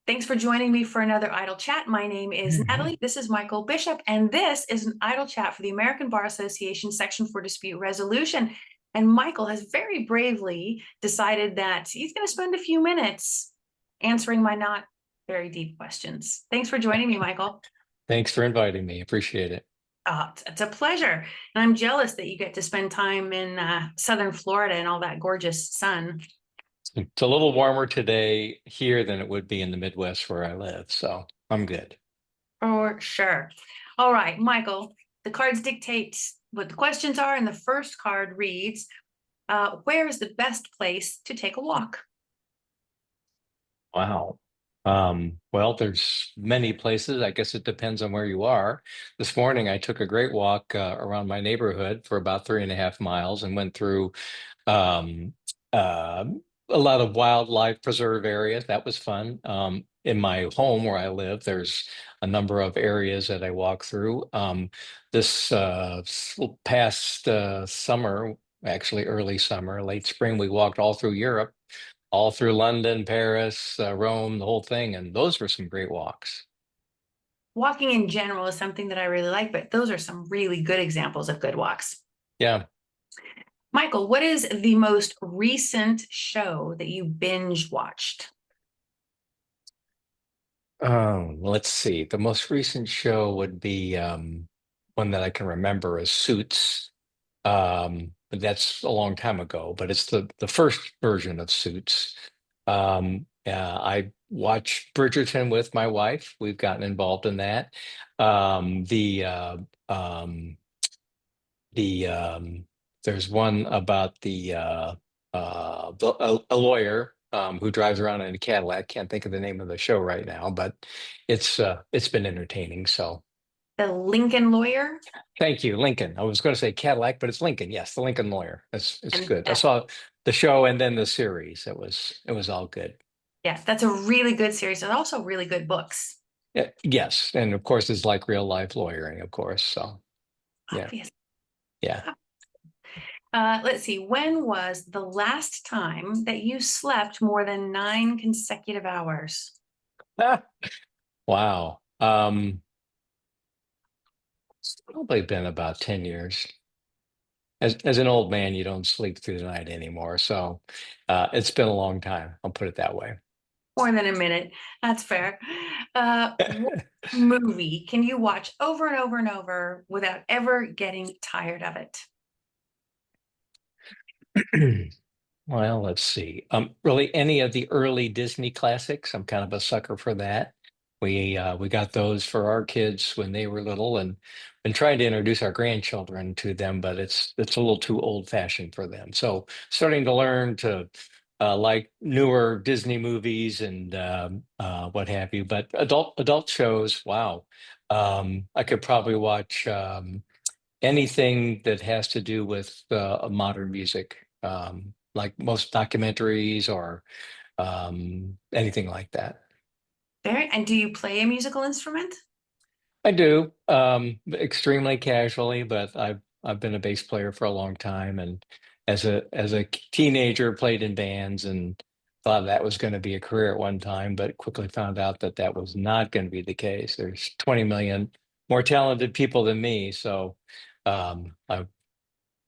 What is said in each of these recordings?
Thanks for joining me for another Idle Chat. My name is Natalie. This is Michael Bishop, and this is an Idle Chat for the American Bar Association Section for Dispute Resolution. And Michael has very bravely decided that he's going to spend a few minutes answering my not very deep questions. Thanks for joining me, Michael. Thanks for inviting me. Appreciate it. It's a pleasure. And I'm jealous that you get to spend time in Southern Florida and all that gorgeous sun. It's a little warmer today here than it would be in the Midwest where I live, so I'm good. For sure. All right, Michael, the cards dictate what the questions are, and the first card reads, where is the best place to take a walk? Wow. Well, there's many places. I guess it depends on where you are. This morning, I took a great walk around my neighborhood for about 3.5 miles and went through um, uh, a lot of wildlife preserve areas. That was fun. In my home where I live, there's a number of areas that I walk through. This past summer, actually early summer, late spring, we walked all through Europe, all through London, Paris, Rome, the whole thing. And those were some great walks. Walking in general is something that I really like, but those are some really good examples of good walks. Yeah. Michael, what is the most recent show that you binge watched? Let's see. The most recent show would be one that I can remember is Suits. But that's a long time ago, but it's the first version of Suits. I watched Bridgerton with my wife. We've gotten involved in that. Um, the uh, um, the there's one about a lawyer who drives around in a Cadillac. Can't think of the name of the show right now, but it's been entertaining. So The Lincoln Lawyer? thank you, Lincoln. I was going to say Cadillac, but it's Lincoln. Yes, the Lincoln Lawyer. It's And good. I saw the show and then the series. It was all good. yes, that's a really good series. And also really good books. Yeah, yes, and of course it's like real life lawyering, of course. So yeah, Obvious. yeah. Let's see. When was the last time that you slept more than 9 consecutive hours? Wow. It's probably been about 10 years. As an old man, you don't sleep through the night anymore. So it's been a long time. I'll put it that way. More than a minute. That's fair. What movie can you watch over and over and over without ever getting tired of it? Well, let's see. Really, any of the early Disney classics, I'm kind of a sucker for that. We got those for our kids when they were little, and been trying to introduce our grandchildren to them, but it's a little too old fashioned for them. So starting to learn to like newer Disney movies and what have you. But adult shows, wow. I could probably watch anything that has to do with modern music, like most documentaries or anything like that. Very, and do you play a musical instrument? I do, extremely casually, but I've been a bass player for a long time, and as a teenager, played in bands and thought that was going to be a career at one time, but quickly found out that that was not going to be the case. There's 20 million more talented people than me, so I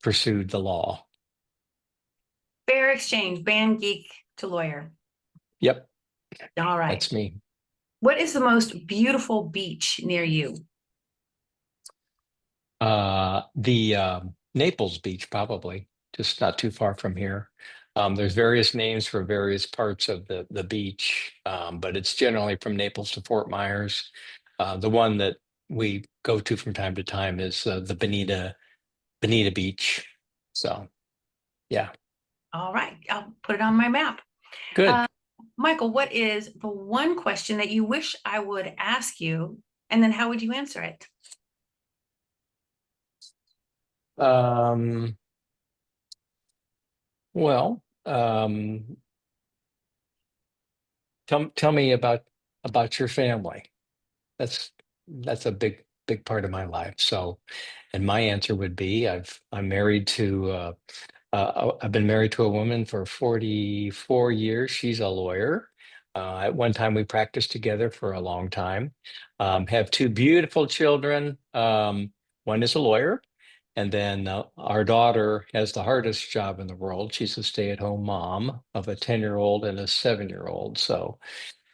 pursued the law. Fair exchange, band geek to lawyer. Yep, All right. that's me. What is the most beautiful beach near you? The Naples Beach, probably, just not too far from here. There's various names for various parts of the beach, but it's generally from Naples to Fort Myers. The one that we go to from time to time is the Bonita Beach. So, yeah, All right, I'll put it on my map. good. Uh, Michael, what is the one question that you wish I would ask you, and then how would you answer it? Um, well, tell me about your family. That's a big part of my life. So, and my answer would be I'm married to I've been married to a woman for 44 years. She's a lawyer. At one time, we practiced together for a long time. Have two beautiful children. One is a lawyer, and then our daughter has the hardest job in the world. She's a stay-at-home mom of a 10-year-old and a 7-year-old. So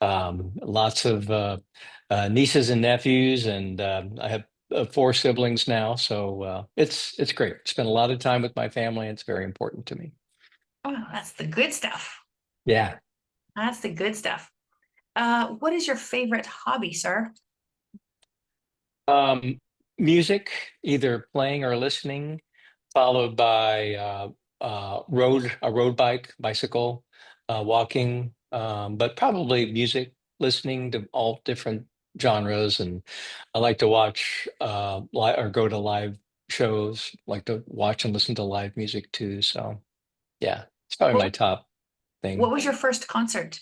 lots of nieces and nephews, and I have four siblings now. So it's great. Spend a lot of time with my family. It's very important to me. Oh, that's the good stuff. Yeah. That's the good stuff. What is your favorite hobby, sir? Um, Music, either playing or listening, followed by a road bike, bicycle, walking, but probably music, listening to all different genres. And I like to watch or go to live shows, like to watch and listen to live music too. So yeah, it's probably my What, top what thing. was your first concert?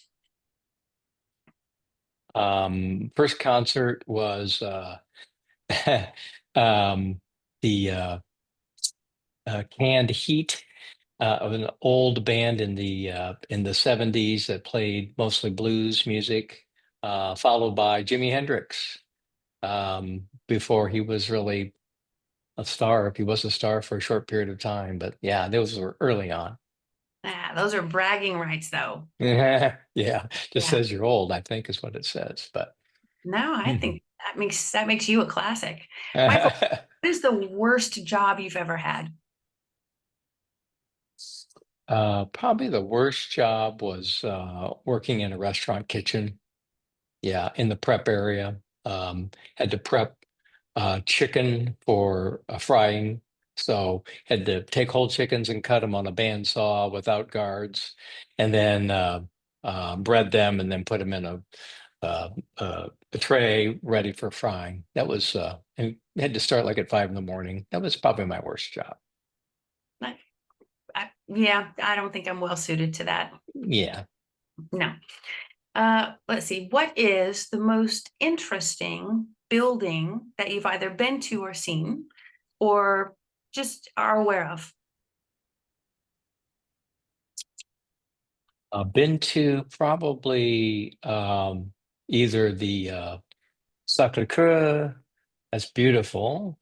First concert was um, the Canned Heat of an old band in the 70s that played mostly blues music, followed by Jimi Hendrix before he was really a star, if he was a star for a short period of time. But yeah, those were early on. Ah, those are bragging rights, though. Yeah, just Yeah. says you're old, I think is what it says. But No, I mhm. think that makes you a classic. Michael, what is the worst job you've ever had? Probably the worst job was working in a restaurant kitchen. Yeah, in the prep area. Had to prep chicken for frying. So had to take whole chickens and cut them on a bandsaw without guards, and then bread them and then put them in uh, a tray ready for frying. That was and had to start like at 5 in the morning. That was probably my worst job. Yeah, I don't think I'm well suited to that. Yeah. No. Let's see. What is the most interesting building that you've either been to or seen or just are aware of? Been to probably either the Sacré-Cœur. That's beautiful.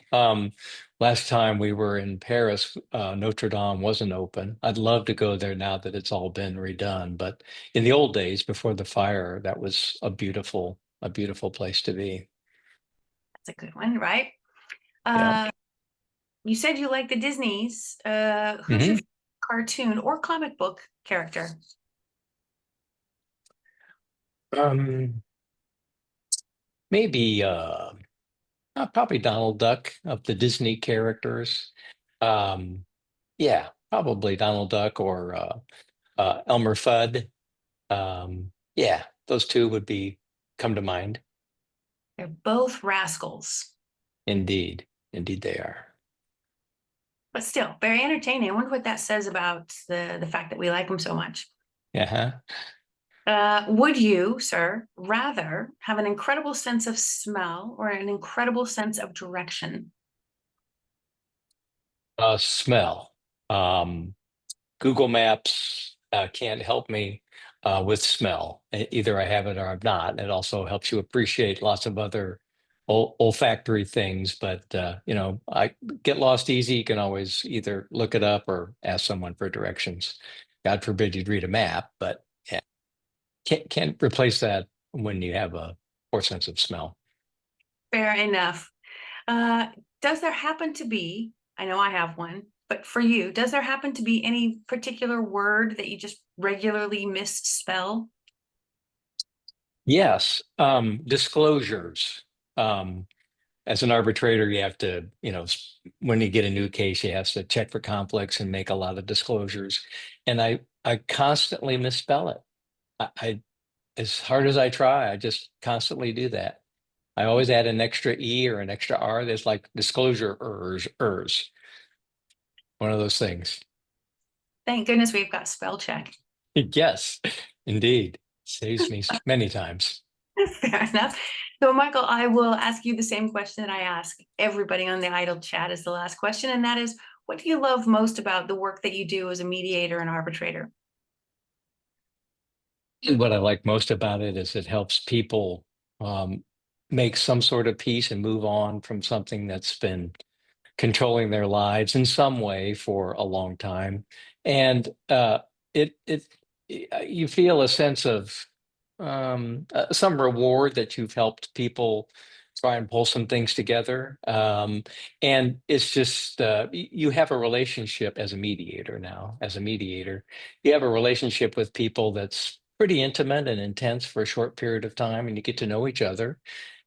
Last time we were in Paris, Notre Dame wasn't open. I'd love to go there now that it's all been redone. But in the old days, before the fire, that was a beautiful place to be. That's a good one, right? Yeah. Uh, you said you like the Disneys. Who's your Hmm. favorite cartoon or comic book character? Um, Maybe probably Donald Duck of the Disney characters. Um, yeah, probably Donald Duck or Elmer Fudd. Yeah, those two would be come to mind. They're both rascals, Indeed, indeed they are. but still very entertaining. I wonder what that says about the fact that we like them so much. Yeah. Would you, sir, rather have an incredible sense of smell or an incredible sense of direction? Smell. Um, Google Maps can't help me with smell. Either I have it or I'm not. It also helps you appreciate lots of other olfactory things. But I get lost easy. You can always either look it up or ask someone for directions. God forbid you'd read a map, but yeah, can't replace that when you have a poor sense of smell. Fair enough. Uh, does there happen to be, I know I have one, but for you, does there happen to be any particular word that you just regularly misspell? Yes, disclosures. Um, as an arbitrator, you have to, when you get a new case, you have to check for conflicts and make a lot of disclosures. And I constantly misspell it. I as hard as I try, I just constantly do that. I always add an extra E or an extra R. There's like disclosure ers, one of those things. Thank goodness we've got spell check. Yes, indeed. Saves me many times. Fair enough. So, Michael, I will ask you the same question that I ask everybody on the Idle Chat as the last question, and that is, what do you love most about the work that you do as a mediator and arbitrator? what I like most about it is it helps people um, make some sort of peace and move on from something that's been controlling their lives in some way for a long time. And it you feel a sense of some reward that you've helped people try and pull some things together. And it's just you have a relationship as a mediator now. As a mediator, you have a relationship with people that's pretty intimate and intense for a short period of time, and you get to know each other.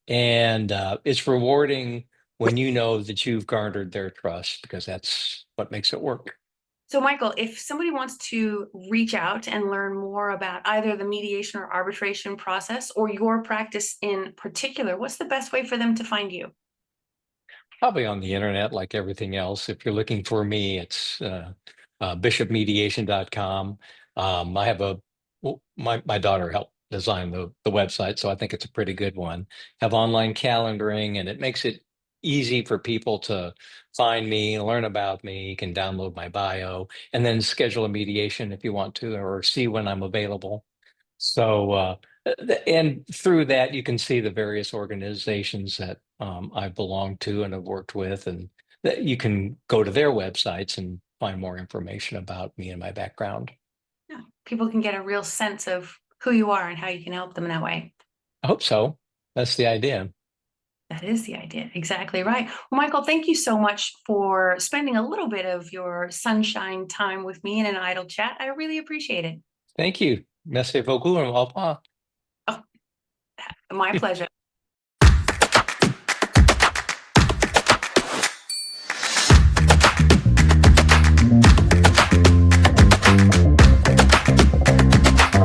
And it's rewarding when you know that you've garnered their trust, because that's what makes it work. So, Michael, if somebody wants to reach out and learn more about either the mediation or arbitration process or your practice in particular, what's the best way for them to find you? Probably on the internet, like everything else. If you're looking for me, it's bishopmediation.com. I have my daughter helped design the website, so I think it's a pretty good one. Have online calendaring, and it makes it easy for people to find me, learn about me. You can download my bio, and then schedule a mediation if you want to, or see when I'm available. So, and through that, you can see the various organizations that I belong to and have worked with, and that you can go to their websites and find more information about me and my background. Yeah, people can get a real sense of who you are and how you can help them in that way. I hope so. That's the idea. That is the idea. Exactly right. Well, Michael, thank you so much for spending a little bit of your sunshine time with me in an idle chat. I really appreciate it. Thank you. Merci beaucoup. Au revoir. Oh, my pleasure.